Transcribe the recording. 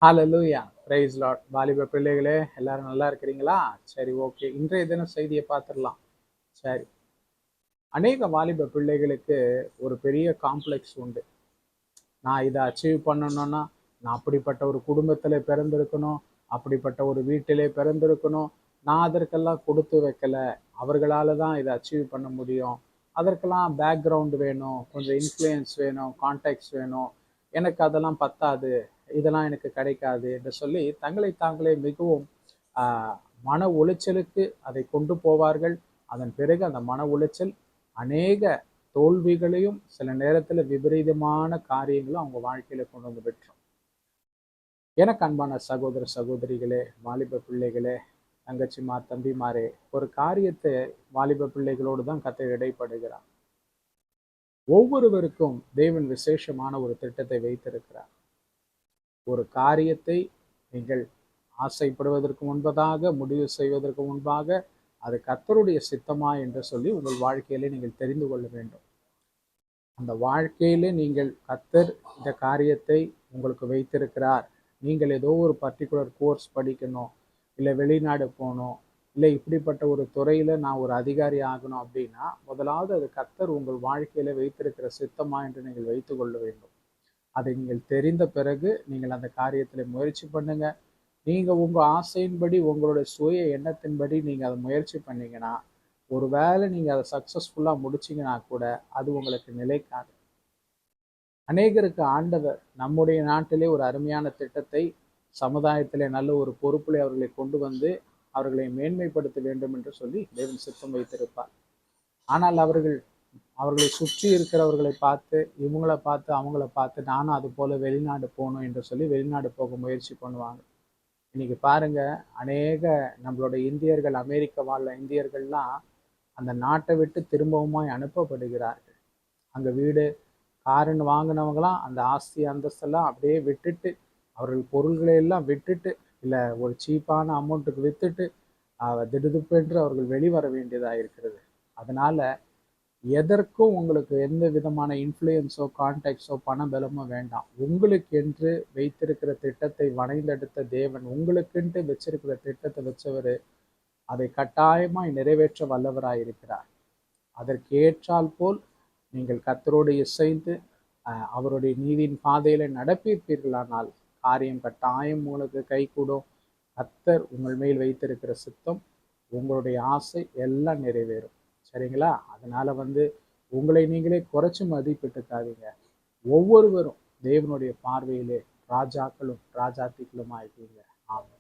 ஹalleluya, price Lord. வாலிப பிள்ளைகளே, எல்லாரும் நல்லா இருக்கிறீங்களா? சரி, ஓகே. இன்றைய தினம் செய்தியை பார்த்துடலாம். சரி, அநேக வாலிப பிள்ளைகளுக்கு ஒரு பெரிய காம்ப்ளெக்ஸ் உண்டு. நான் இதை அச்சீவ் பண்ணணும்னா நான் அப்படிப்பட்ட ஒரு குடும்பத்தில் பிறந்திருக்கணும், அப்படிப்பட்ட ஒரு வீட்டிலே பிறந்திருக்கணும். நான் அதற்கெல்லாம் கொடுத்து வைக்கல, அவர்களால தான் இதை அச்சீவ் பண்ண முடியும். அதற்கெல்லாம் பேக்ரவுண்ட் வேணும், கொஞ்சம் இன்ஃப்ளூயன்ஸ் வேணும், கான்டாக்ட்ஸ் வேணும். எனக்கு அதெல்லாம் பத்தாது, இதெல்லாம் எனக்கு கிடைக்காது என்று சொல்லி தங்களை தாங்களே மிகவும் ஆஹ், மன உளைச்சலுக்கு அதை கொண்டு போவார்கள். அதன் பிறகு அந்த மன உளைச்சல் அநேக தோல்விகளையும் சில நேரத்துல விபரீதமான காரியங்களும் அவங்க வாழ்க்கையில கொண்டு வந்து விட்டுரும். எனக்கு அன்பான சகோதர சகோதரிகளே, வாலிப பிள்ளைகளே, தங்கச்சிமார், தம்பிமாரே, ஒரு காரியத்தை வாலிப பிள்ளைகளோடு தான் கர்த்தர் இடைப்படுகிறார். ஒவ்வொருவருக்கும் தேவன் விசேஷமான ஒரு திட்டத்தை வைத்திருக்கிறார். ஒரு காரியத்தை நீங்கள் ஆசைப்படுவதற்கு முன்பதாக, முடிவு செய்வதற்கு முன்பாக, அது கர்த்தருடைய சித்தமா என்று சொல்லி உங்கள் வாழ்க்கையிலே நீங்கள் தெரிந்து கொள்ள வேண்டும். அந்த வாழ்க்கையிலே நீங்கள் கர்த்தர் இந்த காரியத்தை உங்களுக்கு வைத்திருக்கிறார். நீங்கள் ஏதோ ஒரு பர்டிகுலர் கோர்ஸ் படிக்கணும், இல்லை வெளிநாடு போகணும், இல்லை இப்படிப்பட்ட ஒரு துறையில நான் ஒரு அதிகாரி ஆகணும் அப்படின்னா, முதலாவது அது கர்த்தர் உங்கள் வாழ்க்கையில வைத்திருக்கிற சித்தமா என்று நீங்கள் வைத்து கொள்ள வேண்டும். அதை நீங்கள் தெரிந்த பிறகு நீங்கள் அந்த காரியத்துல முயற்சி பண்ணுங்க. நீங்க உங்க ஆசையின்படி, உங்களுடைய சுய எண்ணத்தின்படி நீங்க அதை முயற்சி பண்ணீங்கன்னா, ஒருவேளை நீங்க அதை சக்சஸ்ஃபுல்லா முடிச்சீங்கன்னா கூட அது உங்களுக்கு நிலைக்காது. அநேகருக்கு ஆண்டவர் நம்முடைய நாட்டிலே ஒரு அருமையான திட்டத்தை, சமுதாயத்திலே நல்ல ஒரு பொறுப்பிலே அவர்களை கொண்டு வந்து அவர்களை மேன்மைப்படுத்த வேண்டும் என்று சொல்லி தேவன் சித்தம் வைத்திருப்பார். ஆனால் அவர்களை சுற்றி இருக்கிறவர்களை பார்த்து, இவங்கள பார்த்து, அவங்கள பார்த்து, நானும் அது போல வெளிநாடு போகணும் என்று சொல்லி வெளிநாடு போக முயற்சி பண்ணுவாங்க. இன்னைக்கு பாருங்க, அநேக நம்மளோட இந்தியர்கள், அமெரிக்க வாழ்ல இந்தியர்கள்லாம் அந்த நாட்டை விட்டு திரும்பவுமாய் அனுப்பப்படுகிறார்கள். அங்க வீடு, காருன்னு வாங்கினவங்களாம் அந்த ஆஸ்தி அந்தஸ்தெல்லாம் அப்படியே விட்டுட்டு, அவர்கள் பொருள்களை எல்லாம் விட்டுட்டு, இல்லை ஒரு சீப்பான அமௌண்ட்டுக்கு வித்துட்டு திடுதுப்பென்று அவர்கள் வெளிவர வேண்டியதா இருக்கிறது. அதனால எதற்கும் உங்களுக்கு எந்த விதமான இன்ஃப்ளூயன்ஸோ, கான்டாக்ட்ஸோ, பண பலமோ வேண்டாம். உங்களுக்கு என்று வைத்திருக்கிற திட்டத்தை வணைந்தெடுத்த தேவன், உங்களுக்கென்று வச்சிருக்கிற திட்டத்தை வச்சவர் அதை கட்டாயமாய் நிறைவேற்ற வல்லவராயிருக்கிறார். அதற்கு ஏற்றால் போல் நீங்கள் கர்த்தரோடு இசைந்து அவருடைய நீதியின் பாதையில நடப்பிப்பீர்களானால் காரியம் கட்டாயம் உங்களுக்கு கைகூடும். கர்த்தர் உங்கள் மேல் வைத்திருக்கிற சித்தம், உங்களுடைய ஆசை எல்லாம் நிறைவேறும். சரிங்களா? அதனால உங்களை நீங்களே குறைச்சு மதிப்பிட்டுக்காதீங்க. ஒவ்வொருவரும் தேவனுடைய பார்வையிலே ராஜாக்களும் ராஜாத்திகளும் ஆயிட்டீங்க. ஆமாம்.